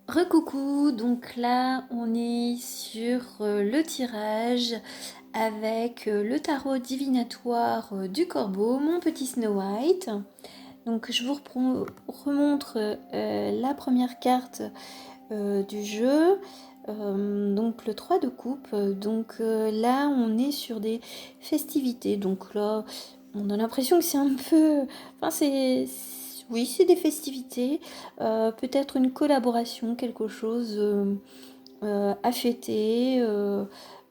Recoucou, donc là on est sur le tirage avec le tarot divinatoire du corbeau, mon petit Snow White. Donc je vous remontre la première carte du jeu, donc le 3 de coupe. Donc là on est sur des festivités, donc là on a l'impression que c'est un peu... Enfin oui, c'est des festivités, peut-être une collaboration, quelque chose à fêter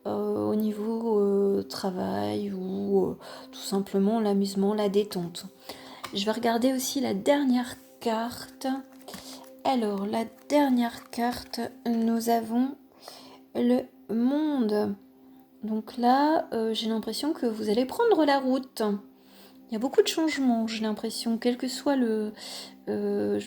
au niveau travail ou tout simplement l'amusement, la détente. Je vais regarder aussi la dernière carte. Alors, la dernière carte, nous avons le monde. Donc là, j'ai l'impression que vous allez prendre la route. Il y a beaucoup de changements, j'ai l'impression, quel que soit je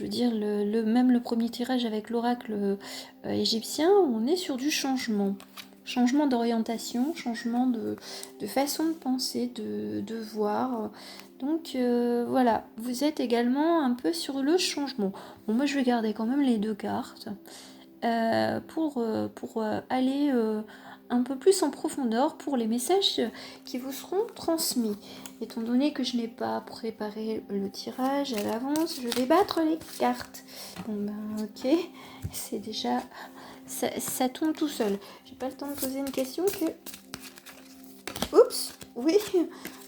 veux dire, même le premier tirage avec l'oracle égyptien, on est sur du changement. Changement d'orientation, changement de façon de penser, de voir. Donc voilà, vous êtes également un peu sur le changement. Bon, moi je vais garder quand même les deux cartes pour aller un peu plus en profondeur pour les messages qui vous seront transmis. Étant donné que je n'ai pas préparé le tirage à l'avance, je vais battre les cartes. Bon ben ok, c'est déjà... Ça tombe tout seul. J'ai pas le temps de poser une question que... Oups, oui.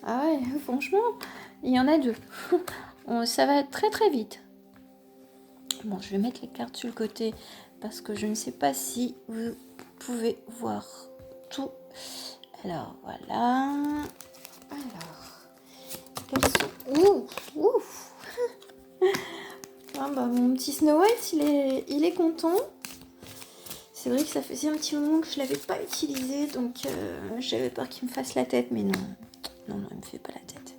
Ah ouais, franchement, il y en a deux. Ça va très très vite. Bon, je vais mettre les cartes sur le côté parce que je ne sais pas si vous pouvez voir tout. Alors, voilà. Alors, quels sont... Ouf. Ah bah, mon petit Snow White, il est content. C'est vrai que ça faisait un petit moment que je ne l'avais pas utilisé, donc j'avais peur qu'il me fasse la tête, mais non. Non, il me fait pas la tête.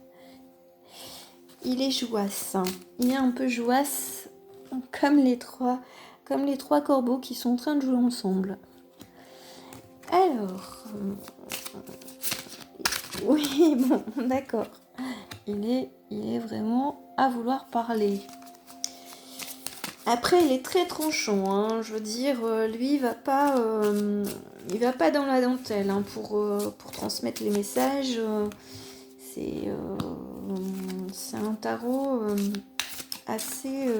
Il est jouasse. Il est un peu jouasse, comme les trois corbeaux qui sont en train de jouer ensemble. Alors, oui, bon, d'accord. Il est vraiment à vouloir parler. Après, il est très tranchant, hein. Je veux dire, lui, il va pas dans la dentelle hein, pour transmettre les messages. C'est un tarot assez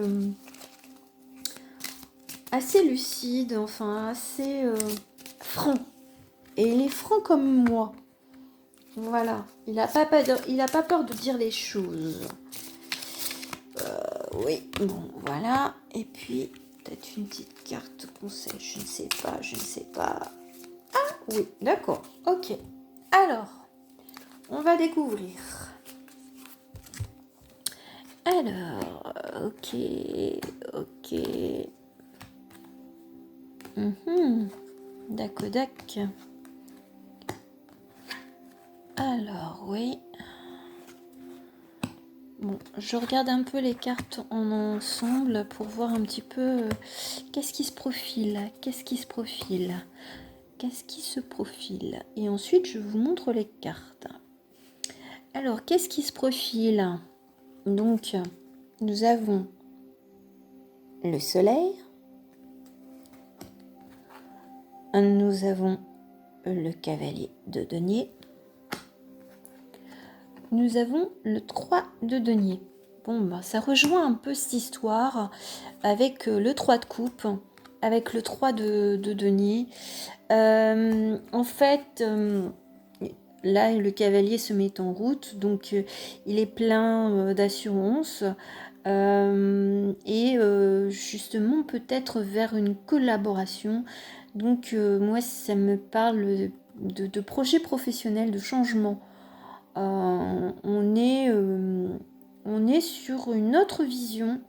lucide, enfin assez franc. Et il est franc comme moi. Voilà, il n'a pas peur de dire les choses. Oui, bon, voilà. Et puis, peut-être une petite carte conseil. Je ne sais pas. Ah, oui, d'accord. Ok. Alors, on va découvrir. Alors, ok. Dac. Alors, oui. Bon, je regarde un peu les cartes en ensemble pour voir un petit peu qu'est-ce qui se profile. Et ensuite, je vous montre les cartes. Alors, qu'est-ce qui se profile? Donc, nous avons le soleil. Nous avons le cavalier de denier. Nous avons le 3 de denier. Bon, bah, ça rejoint un peu cette histoire avec le 3 de coupe, avec le 3 de denier. En fait, là, le cavalier se met en route, donc il est plein d'assurance. Et justement peut-être vers une collaboration. Donc moi, ça me parle de projets professionnels, de changement. On est sur une autre vision.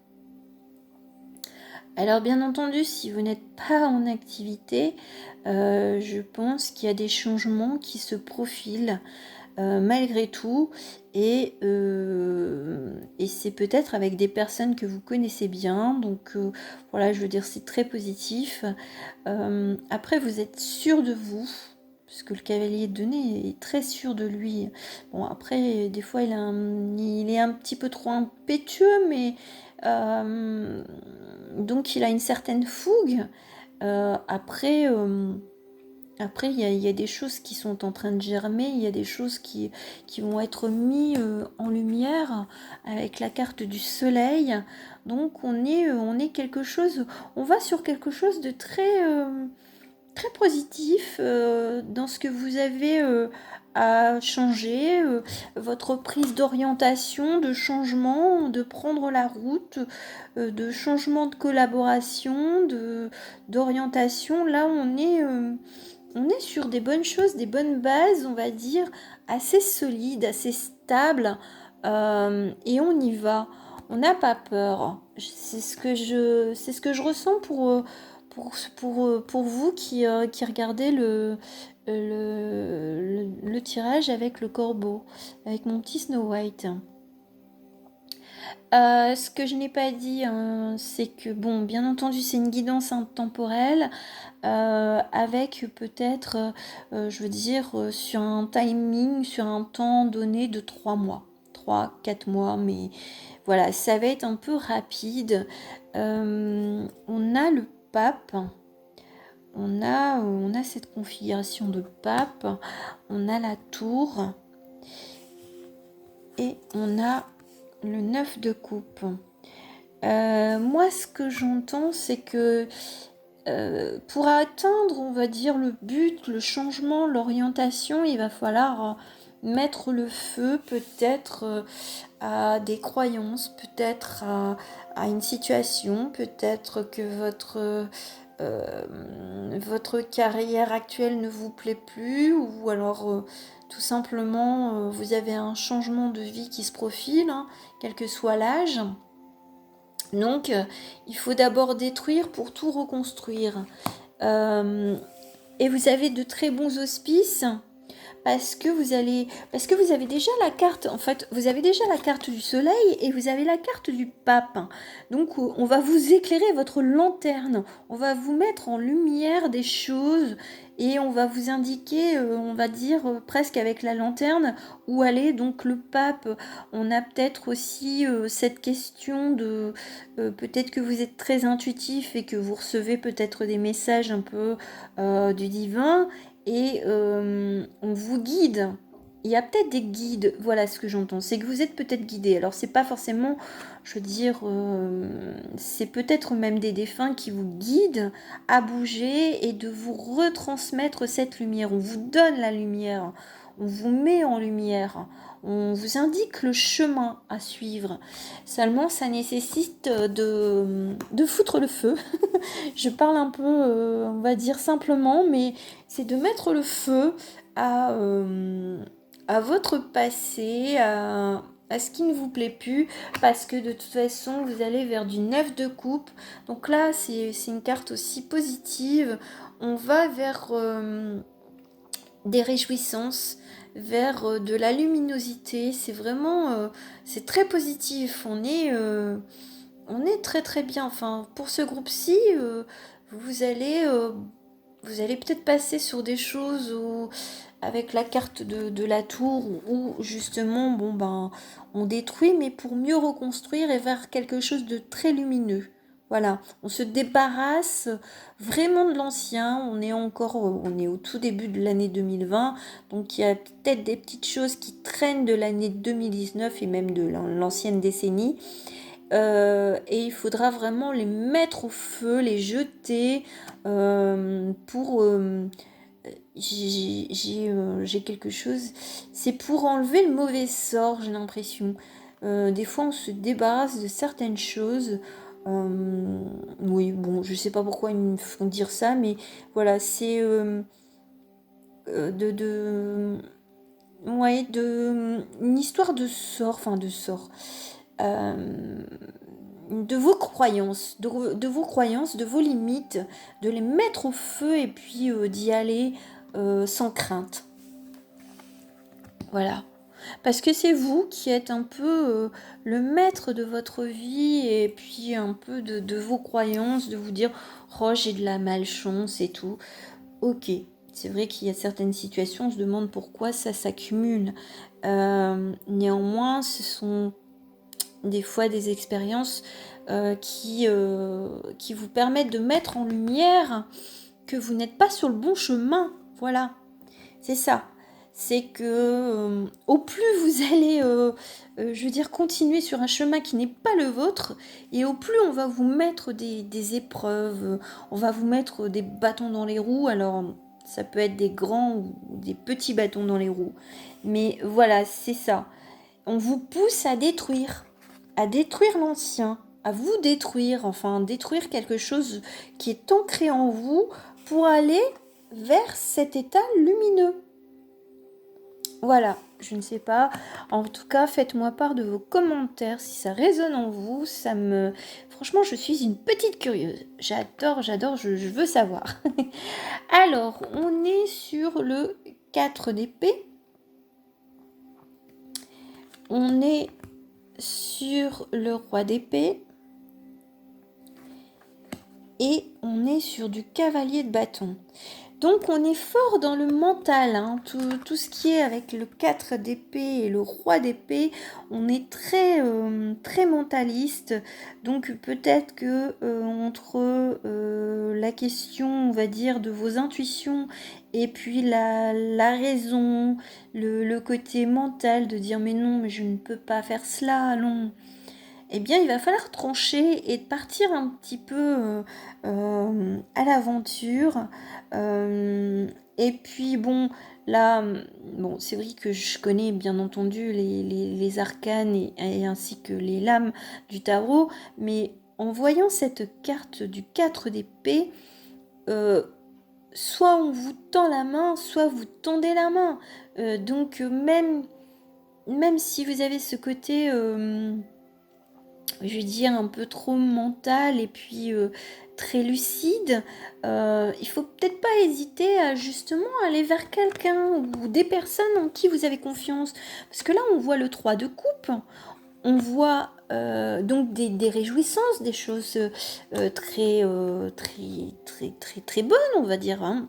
Alors bien entendu, si vous n'êtes pas en activité, je pense qu'il y a des changements qui se profilent malgré tout, et c'est peut-être avec des personnes que vous connaissez bien. Donc voilà, je veux dire, c'est très positif. Après, vous êtes sûr de vous. parce que le cavalier de nez est très sûr de lui. Bon, après, des fois, il est un petit peu trop impétueux, mais donc il a une certaine fougue. Après, il y a des choses qui sont en train de germer, il y a des choses qui vont être mises en lumière avec la carte du soleil. Donc on est quelque chose, on va sur quelque chose de très positif dans ce que vous avez à changer, votre prise d'orientation, de changement, de prendre la route, de changement de collaboration, d'orientation. Là, on est sur des bonnes choses, des bonnes bases, on va dire, assez solides, assez stables, et on y va. On n'a pas peur. C'est ce que je ressens pour vous qui regardez le tirage avec le corbeau, avec mon petit Snow White. Ce que je n'ai pas dit, hein, c'est que, bon, bien entendu, c'est une guidance intemporelle, avec peut-être, je veux dire, sur un timing, sur un temps donné de 3 mois, 3-4 mois, mais voilà, ça va être un peu rapide. On a le pape, on a cette configuration de pape, on a la tour, et on a le 9 de coupe. Moi, ce que j'entends, c'est que pour atteindre, on va dire, le but, le changement, l'orientation, il va falloir mettre le feu peut-être à des croyances, peut-être à une situation, peut-être que votre carrière actuelle ne vous plaît plus, ou alors tout simplement vous avez un changement de vie qui se profile, hein, quel que soit l'âge. Donc, il faut d'abord détruire pour tout reconstruire. Et vous avez de très bons auspices parce que vous avez déjà la carte, en fait, vous avez déjà la carte du soleil et vous avez la carte du pape. Donc, on va vous éclairer votre lanterne, on va vous mettre en lumière des choses et on va vous indiquer, on va dire presque avec la lanterne où aller. Donc, le pape, on a peut-être aussi cette question de peut-être que vous êtes très intuitif et que vous recevez peut-être des messages un peu du divin. Et on vous guide. Il y a peut-être des guides, voilà ce que j'entends. C'est que vous êtes peut-être guidé. Alors c'est pas forcément, je veux dire, c'est peut-être même des défunts qui vous guident à bouger et de vous retransmettre cette lumière. On vous donne la lumière, on vous met en lumière, on vous indique le chemin à suivre. Seulement, ça nécessite de foutre le feu. Je parle un peu, on va dire simplement, mais c'est de mettre le feu à votre passé, à ce qui ne vous plaît plus, parce que de toute façon, vous allez vers du 9 de coupe. Donc là, c'est une carte aussi positive. On va vers des réjouissances, vers de la luminosité. C'est vraiment, c'est très positif. On est très très bien. Enfin, pour ce groupe-ci, vous allez, euh, vous allez peut-être passer sur des choses avec la carte de la tour où justement, bon ben, on détruit, mais pour mieux reconstruire et vers quelque chose de très lumineux. Voilà, on se débarrasse vraiment de l'ancien. On est au tout début de l'année 2020, donc il y a peut-être des petites choses qui traînent de l'année 2019 et même de l'ancienne décennie. Et il faudra vraiment les mettre au feu, les jeter pour... j'ai quelque chose, c'est pour enlever le mauvais sort, j'ai l'impression. Des fois, on se débarrasse de certaines choses. Oui, bon, je sais pas pourquoi ils me font dire ça, mais voilà, c'est de... Ouais, une histoire de sort, enfin de sort. Euh, de vos croyances, de vos croyances, de vos limites, de les mettre au feu et puis d'y aller sans crainte. Voilà. Parce que c'est vous qui êtes un peu le maître de votre vie et puis un peu de vos croyances, de vous dire « Oh, j'ai de la malchance et tout ». Ok, C'est vrai qu'il y a certaines situations, on se demande pourquoi ça s'accumule. Néanmoins, ce sont des fois des expériences qui vous permettent de mettre en lumière que vous n'êtes pas sur le bon chemin. Voilà, c'est ça. C'est que au plus vous allez, je veux dire, continuer sur un chemin qui n'est pas le vôtre, et au plus on va vous mettre des épreuves, on va vous mettre des bâtons dans les roues. Alors, ça peut être des grands ou des petits bâtons dans les roues. Mais voilà, c'est ça. On vous pousse à détruire l'ancien, à vous détruire, enfin détruire quelque chose qui est ancré en vous pour aller vers cet état lumineux. Voilà, je ne sais pas. En tout cas, faites-moi part de vos commentaires si ça résonne en vous. Franchement, je suis une petite curieuse. J'adore, je veux savoir. Alors, on est sur le 4 d'épée. On est sur le roi d'épée. Et on est sur du cavalier de bâton. Donc on est fort dans le mental, hein. Tout ce qui est avec le 4 d'épée et le roi d'épée, on est très, très mentaliste. Donc peut-être que entre la question, on va dire, de vos intuitions et puis la raison, le côté mental de dire mais non, mais je ne peux pas faire cela, non. Eh bien, il va falloir trancher et partir un petit peu à l'aventure. Et puis, bon, là, bon, c'est vrai que je connais bien entendu les arcanes et ainsi que les lames du tarot, mais en voyant cette carte du 4 d'épée, soit on vous tend la main, soit vous tendez la main. Donc, même si vous avez ce côté... je veux dire, un peu trop mental et puis très lucide, il faut peut-être pas hésiter à justement aller vers quelqu'un ou des personnes en qui vous avez confiance. Parce que là, on voit le 3 de coupe, on voit donc des réjouissances, des choses très bonnes, on va dire. Hein.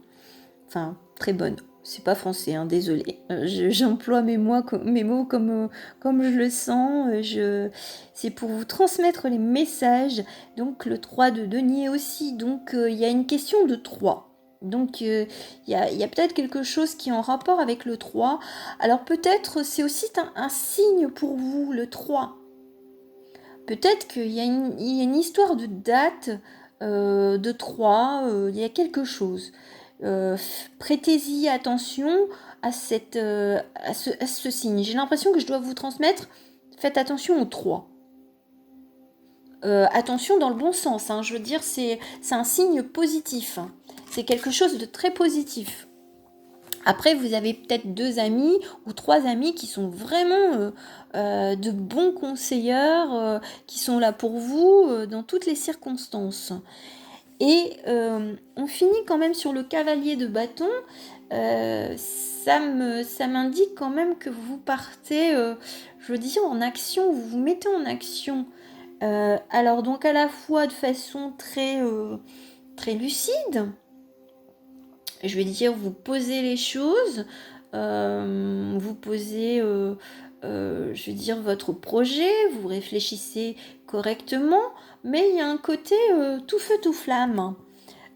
Enfin, très bonnes. C'est pas français, hein, désolé. J'emploie mes mots comme je le sens. C'est pour vous transmettre les messages. Donc le 3 de denier aussi. Donc il y a une question de 3. Donc il y a peut-être quelque chose qui est en rapport avec le 3. Alors peut-être c'est aussi un signe pour vous, le 3. Peut-être qu'il y a une histoire de date, de 3, il y a quelque chose. Prêtez-y attention à ce signe. J'ai l'impression que je dois vous transmettre, faites attention au 3. Attention dans le bon sens, hein. Je veux dire, c'est un signe positif. Hein. C'est quelque chose de très positif. Après, vous avez peut-être 2 amis ou 3 amis qui sont vraiment de bons conseilleurs, qui sont là pour vous dans toutes les circonstances. Et on finit quand même sur le cavalier de bâton. Ça m'indique quand même que vous partez, je veux dire, en action, vous vous mettez en action. Alors donc à la fois de façon très, très lucide, je vais dire, vous posez les choses, vous posez, je vais dire, votre projet, vous réfléchissez correctement, mais il y a un côté tout feu tout flamme.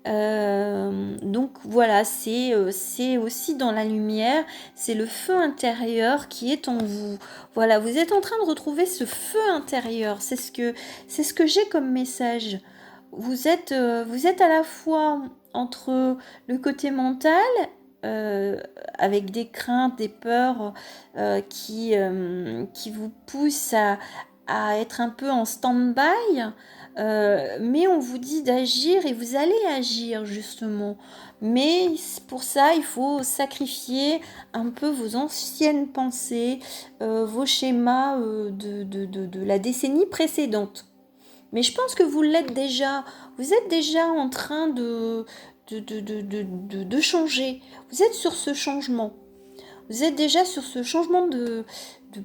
Donc voilà, c'est aussi dans la lumière, c'est le feu intérieur qui est en vous. Voilà, vous êtes en train de retrouver ce feu intérieur, c'est ce que j'ai comme message. Vous êtes à la fois entre le côté mental, avec des craintes, des peurs qui vous poussent à être un peu en stand-by, mais on vous dit d'agir et vous allez agir justement. Mais pour ça, il faut sacrifier un peu vos anciennes pensées, vos schémas de la décennie précédente. Mais je pense que vous l'êtes déjà. Vous êtes déjà en train de changer. Vous êtes sur ce changement. Vous êtes déjà sur ce changement de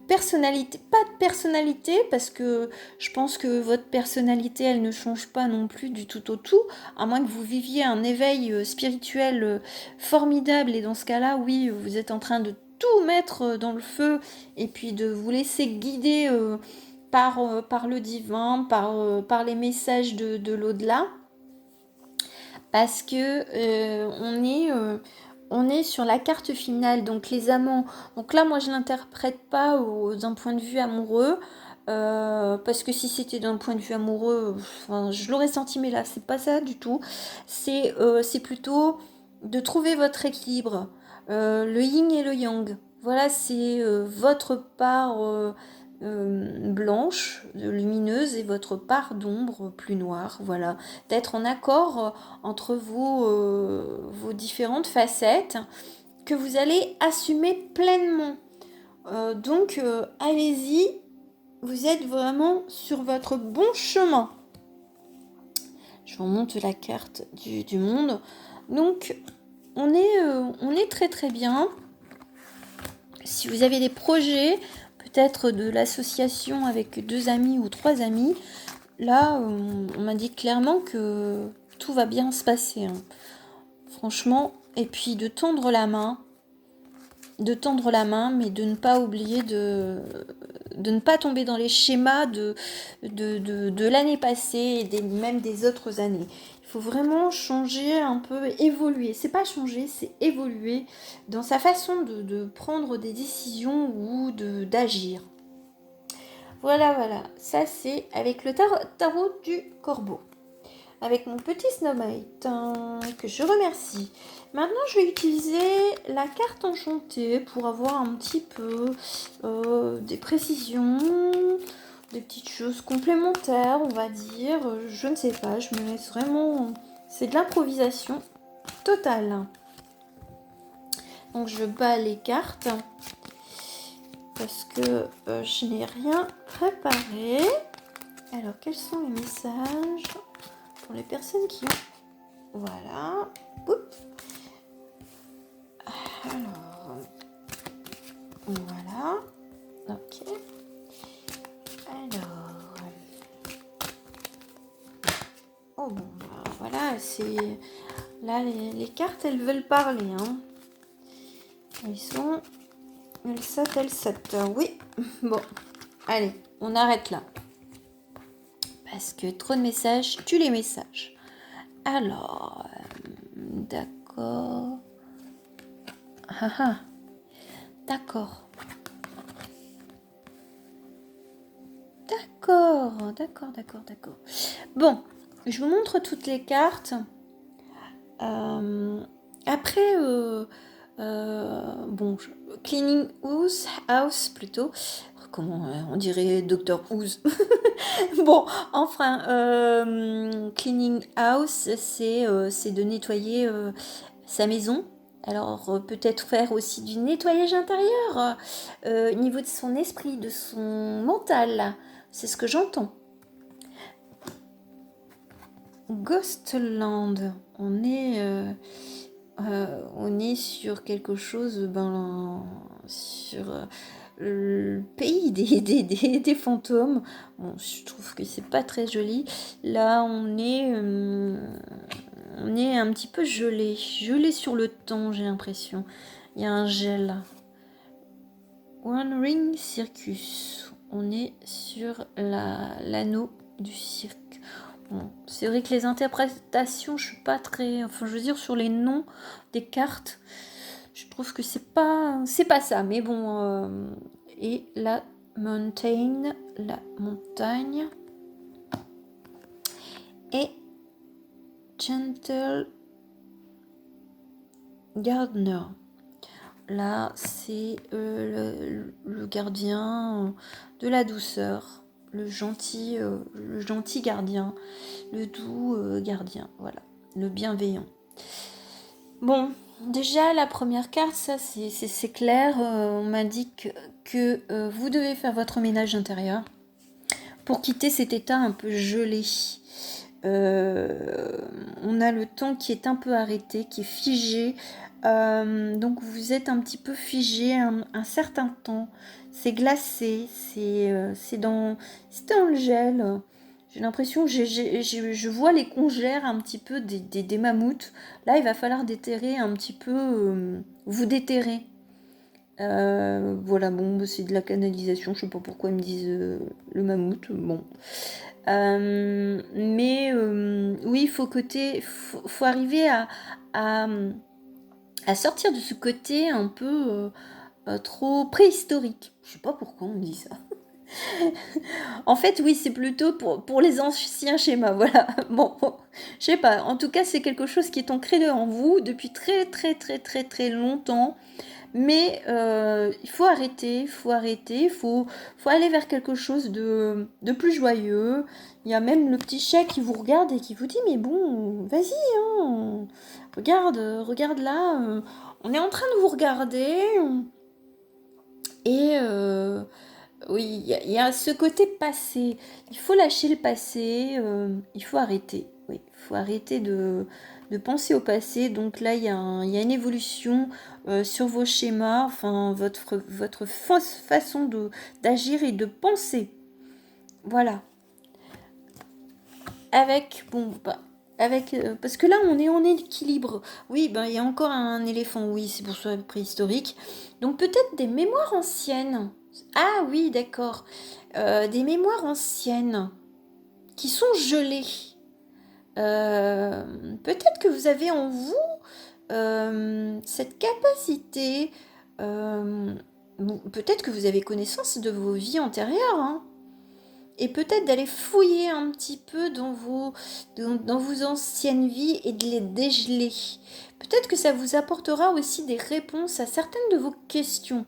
personnalité. Pas de personnalité, parce que je pense que votre personnalité, elle ne change pas non plus du tout au tout, à moins que vous viviez un éveil spirituel formidable. Et dans ce cas-là, oui, vous êtes en train de tout mettre dans le feu et puis de vous laisser guider par le divin, par les messages de l'au-delà. Parce que on est sur la carte finale, donc les amants. Donc là, moi, je l'interprète pas d'un point de vue amoureux, parce que si c'était d'un point de vue amoureux, enfin, je l'aurais senti, mais là, c'est pas ça du tout. C'est plutôt de trouver votre équilibre, le yin et le yang. Voilà, c'est votre part blanche, lumineuse, et votre part d'ombre plus noire. Voilà, d'être en accord entre vos différentes facettes que vous allez assumer pleinement. Donc, allez-y, vous êtes vraiment sur votre bon chemin. Je vous montre la carte du monde. Donc, on est très très bien. Si vous avez des projets, peut-être de l'association avec 2 amis ou 3 amis, là, on m'indique clairement que tout va bien se passer. Hein. Franchement, et puis de tendre la main, mais de ne pas oublier de ne pas tomber dans les schémas de l'année passée et même des autres années. Il faut vraiment changer un peu, évoluer. C'est pas changer, c'est évoluer dans sa façon de prendre des décisions ou d'agir. Voilà. Ça, c'est avec le tarot du corbeau. Avec mon petit Snowmite, que je remercie. Maintenant, je vais utiliser la carte enchantée pour avoir un petit peu des précisions, des petites choses complémentaires, on va dire. Je ne sais pas, je me laisse vraiment... C'est de l'improvisation totale. Donc, je bats les cartes parce que je n'ai rien préparé. Alors, quels sont les messages pour les personnes qui ont... Voilà. Oups. Alors, voilà. Ok. Alors, oh bon, voilà, c'est là les cartes, elles veulent parler. Hein. Elles sautent. Oui. Bon, allez, on arrête là. Parce que trop de messages tue les messages. Alors, d'accord. D'accord. D'accord. Bon, je vous montre toutes les cartes. Après, bon, Cleaning House plutôt. Comment on dirait Dr. House. Bon, enfin, Cleaning House, c'est de nettoyer sa maison. Alors, peut-être faire aussi du nettoyage intérieur au niveau de son esprit, de son mental. C'est ce que j'entends. Ghostland, on est sur quelque chose, sur le pays des fantômes. Bon, je trouve que c'est pas très joli. Là, on est un petit peu gelé sur le temps, j'ai l'impression. Il y a un gel. One Ring Circus. On est sur l'anneau du cirque. Bon, c'est vrai que les interprétations, je suis pas très... Enfin, je veux dire, sur les noms des cartes, je trouve que c'est pas ça. Mais bon... et la montagne. Et Gentle Gardener. Là, c'est le gardien de la douceur. Le gentil gardien, le doux gardien, voilà, le bienveillant. Bon, déjà la première carte, ça c'est clair, on m'indique que vous devez faire votre ménage intérieur pour quitter cet état un peu gelé. On a le temps qui est un peu arrêté, qui est figé, Donc vous êtes un petit peu figé un certain temps. C'est glacé, c'est dans le gel. J'ai l'impression que je vois les congères un petit peu des mammouths. Là, il va falloir déterrer un petit peu, vous déterrer. Voilà, bon, c'est de la canalisation, je sais pas pourquoi ils me disent le mammouth, bon. Mais oui, faut arriver à, à sortir de ce côté un peu trop préhistorique. Je sais pas pourquoi on dit ça. En fait, oui, c'est plutôt pour les anciens schémas, voilà. Bon, je sais pas. En tout cas, c'est quelque chose qui est ancré en vous depuis très très très très très longtemps. Mais il faut arrêter, faut aller vers quelque chose de plus joyeux. Il y a même le petit chat qui vous regarde et qui vous dit, mais bon, vas-y, hein, regarde là, on est en train de vous regarder. Et oui, il y a ce côté passé. Il faut lâcher le passé, il faut arrêter. Oui, il faut arrêter de penser au passé. Donc là, il y a une évolution sur vos schémas, enfin votre fausse façon d'agir et de penser. Voilà. Avec, bon, bah, parce que là, on est en équilibre. Oui, ben, il y a encore un éléphant, oui, c'est pour ça préhistorique. Donc peut-être des mémoires anciennes. Ah oui, d'accord. Des mémoires anciennes qui sont gelées. Peut-être que vous avez en vous cette capacité. Peut-être que vous avez connaissance de vos vies antérieures, hein, et peut-être d'aller fouiller un petit peu dans vos anciennes vies et de les dégeler. Peut-être que ça vous apportera aussi des réponses à certaines de vos questions.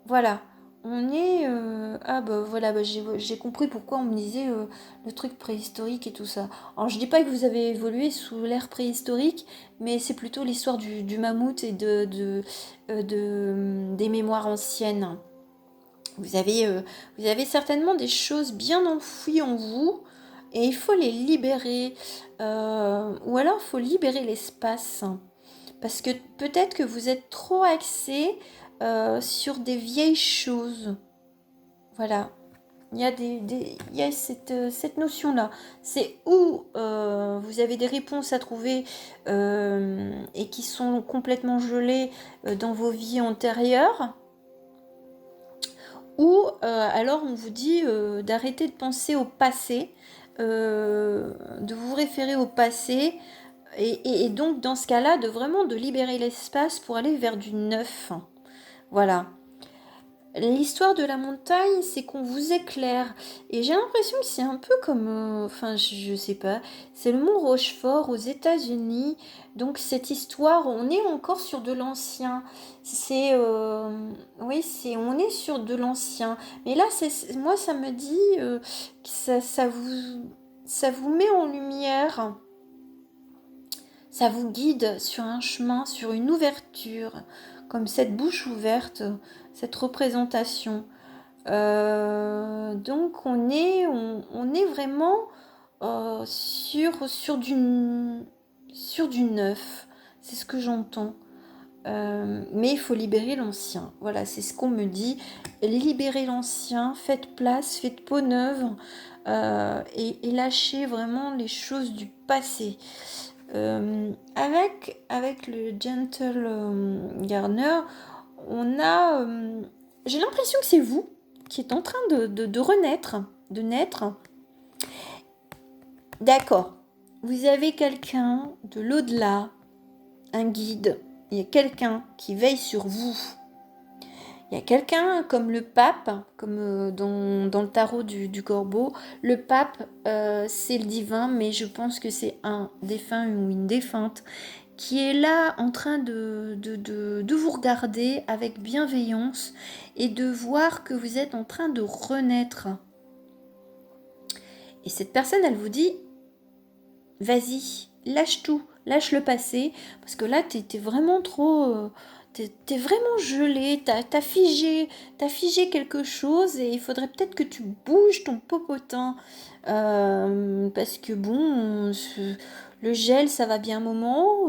Voilà. On est... Ah bah voilà, bah, j'ai compris pourquoi on me disait le truc préhistorique et tout ça. Alors je dis pas que vous avez évolué sous l'ère préhistorique, mais c'est plutôt l'histoire du mammouth et des mémoires anciennes. Vous avez certainement des choses bien enfouies en vous et il faut les libérer. Ou alors il faut libérer l'espace. Parce que peut-être que vous êtes trop axé sur des vieilles choses. Voilà. Il y a cette notion-là. C'est où vous avez des réponses à trouver et qui sont complètement gelées dans vos vies antérieures. Ou alors on vous dit d'arrêter de penser au passé, de vous référer au passé, et donc dans ce cas-là, de libérer l'espace pour aller vers du neuf. Voilà. L'histoire de la montagne, c'est qu'on vous éclaire. Et j'ai l'impression que c'est un peu comme... Enfin, je sais pas. C'est le mont Rochefort aux États-Unis. Donc cette histoire, on est encore sur de l'ancien. C'est... oui, on est sur de l'ancien. Mais là, moi, ça me dit que ça vous met en lumière. Ça vous guide sur un chemin, sur une ouverture. Comme cette bouche ouverte, cette représentation. Donc on est vraiment sur du neuf, c'est ce que j'entends. Mais il faut libérer l'ancien. Voilà, c'est ce qu'on me dit. Libérez l'ancien, faites place, faites peau neuve et lâchez vraiment les choses du passé. Avec le Gentle Gardener, on a... j'ai l'impression que c'est vous qui êtes en train de renaître, de naître. D'accord. Vous avez quelqu'un de l'au-delà, un guide. Il y a quelqu'un qui veille sur vous. Il y a quelqu'un comme le pape, comme dans le tarot du corbeau. Le pape, c'est le divin, mais je pense que c'est un défunt ou une défunte qui est là en train de vous regarder avec bienveillance et de voir que vous êtes en train de renaître. Et cette personne, elle vous dit, vas-y, lâche tout, lâche le passé, parce que là, t'es vraiment trop... t'es vraiment gelé, t'as figé quelque chose et il faudrait peut-être que tu bouges ton popotin. Parce que bon, Le gel, ça va bien un moment.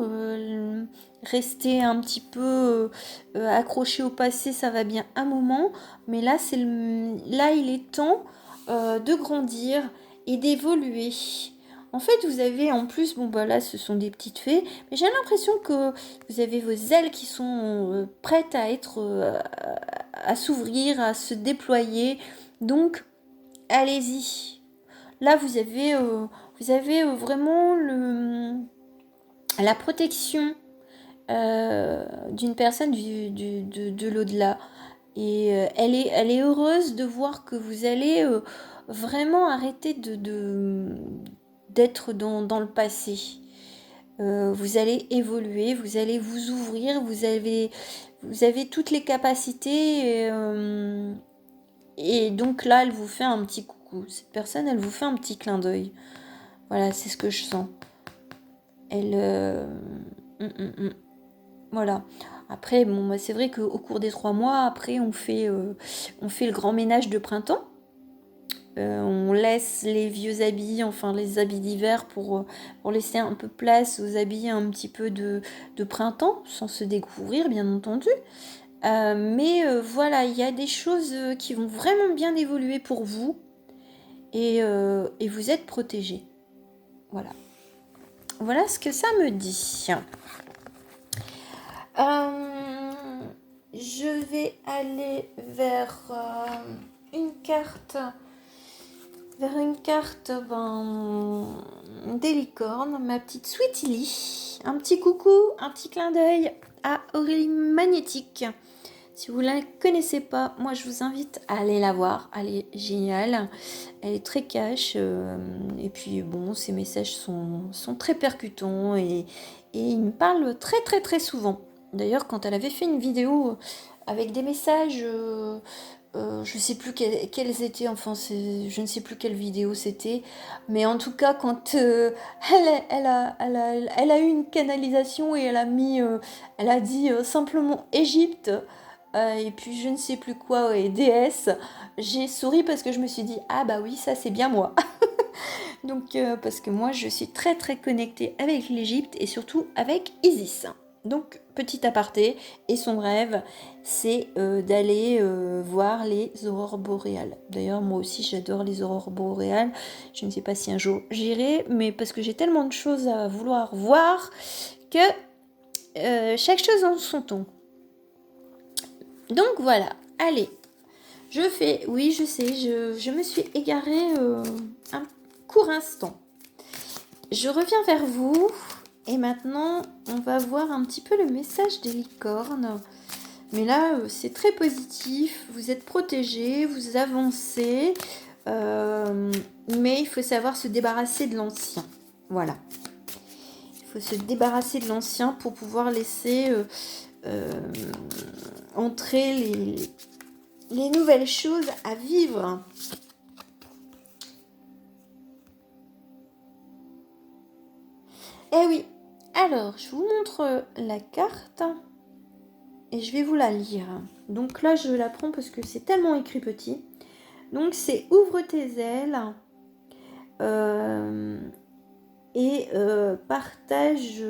Rester un petit peu accroché au passé, ça va bien un moment. Mais là, là il est temps de grandir et d'évoluer. En fait, vous avez en plus, bon bah là, ce sont des petites fées, mais j'ai l'impression que vous avez vos ailes qui sont prêtes à être, à s'ouvrir, à se déployer. Donc, allez-y. Là, vous avez vraiment la protection d'une personne de l'au-delà. Et elle est heureuse de voir que vous allez vraiment arrêter d'être dans le passé. Vous allez évoluer, vous allez vous ouvrir, vous avez toutes les capacités. Et donc là, elle vous fait un petit coucou. Cette personne, elle vous fait un petit clin d'œil. Voilà, c'est ce que je sens. Elle... Voilà. Après, bon, bah, c'est vrai qu'au cours des 3 mois, après, on fait le grand ménage de printemps. On laisse les vieux habits, enfin les habits d'hiver pour laisser un peu place aux habits un petit peu de printemps, sans se découvrir, bien entendu. Mais voilà, il y a des choses qui vont vraiment bien évoluer pour vous et vous êtes protégés. Voilà. Voilà ce que ça me dit. Je vais aller vers une carte des licornes, ma petite Sweetie Lee. Un petit coucou, un petit clin d'œil à Aurélie Magnétique. Si vous ne la connaissez pas, moi je vous invite à aller la voir. Elle est géniale, elle est très cash. Et puis bon, ses messages sont très percutants et il me parle très très très souvent. D'ailleurs, quand elle avait fait une vidéo avec des messages, je sais plus quels étaient, enfin je ne sais plus quelle vidéo c'était, mais en tout cas quand elle a eu une canalisation et elle a dit simplement Égypte. Et puis je ne sais plus quoi, et déesse, j'ai souri parce que je me suis dit, ah bah oui, ça c'est bien moi. Donc parce que moi je suis très très connectée avec l'Égypte et surtout avec Isis. Donc petit aparté, et son rêve c'est d'aller voir les aurores boréales. D'ailleurs moi aussi j'adore les aurores boréales, je ne sais pas si un jour j'irai, mais parce que j'ai tellement de choses à vouloir voir que chaque chose en son temps. Donc voilà, allez, oui je sais, je me suis égarée un court instant. Je reviens vers vous et maintenant on va voir un petit peu le message des licornes. Mais là c'est très positif, vous êtes protégés, vous avancez, mais il faut savoir se débarrasser de l'ancien. Voilà. Il faut se débarrasser de l'ancien pour pouvoir laisser entrer les nouvelles choses à vivre. Eh oui, alors je vous montre la carte et je vais vous la lire. Donc là je la prends parce que c'est tellement écrit petit. Donc c'est ouvre tes ailes et partage.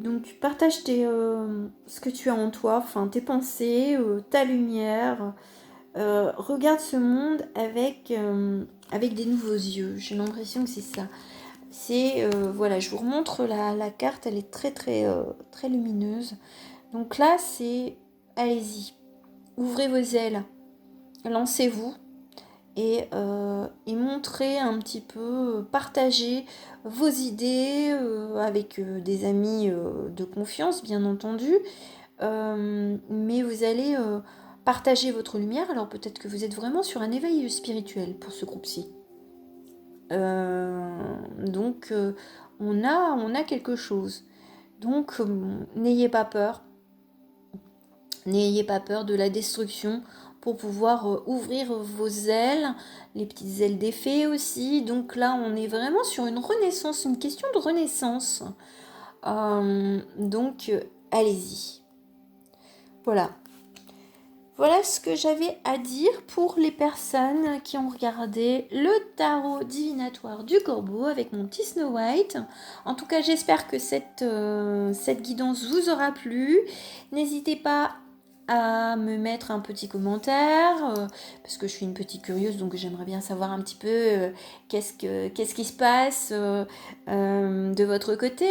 Donc partage ce que tu as en toi, enfin tes pensées, ta lumière. Regarde ce monde avec des nouveaux yeux. J'ai l'impression que c'est ça. C'est voilà, je vous remontre la carte, elle est très très très lumineuse. Donc là, c'est allez-y, ouvrez vos ailes, lancez-vous et montrez un petit peu, partagez vos idées avec des amis de confiance, bien entendu. Mais vous allez partager votre lumière. Alors peut-être que vous êtes vraiment sur un éveil spirituel pour ce groupe-ci. Donc on a quelque chose. Donc n'ayez pas peur. N'ayez pas peur de la destruction pour pouvoir ouvrir vos ailes, les petites ailes des fées aussi. Donc là, on est vraiment sur une renaissance, une question de renaissance. Donc allez-y. Voilà. Voilà ce que j'avais à dire pour les personnes qui ont regardé le tarot divinatoire du corbeau avec mon petit Snow White. En tout cas, j'espère que cette guidance vous aura plu. N'hésitez pas à me mettre un petit commentaire, parce que je suis une petite curieuse, donc j'aimerais bien savoir un petit peu qu'est-ce qui se passe de votre côté.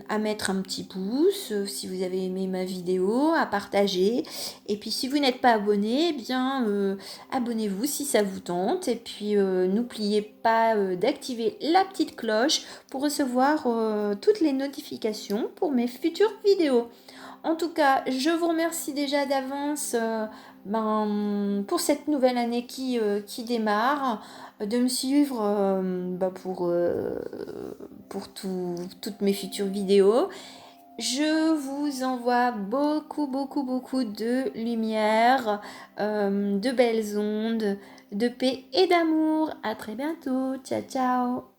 À mettre un petit pouce si vous avez aimé ma vidéo, à partager. Et puis si vous n'êtes pas abonné, eh bien abonnez-vous si ça vous tente. Et puis n'oubliez pas d'activer la petite cloche pour recevoir toutes les notifications pour mes futures vidéos. En tout cas, je vous remercie déjà d'avance pour cette nouvelle année qui démarre, de me suivre pour toutes mes futures vidéos. Je vous envoie beaucoup, beaucoup, beaucoup de lumière, de belles ondes, de paix et d'amour. À très bientôt. Ciao, ciao.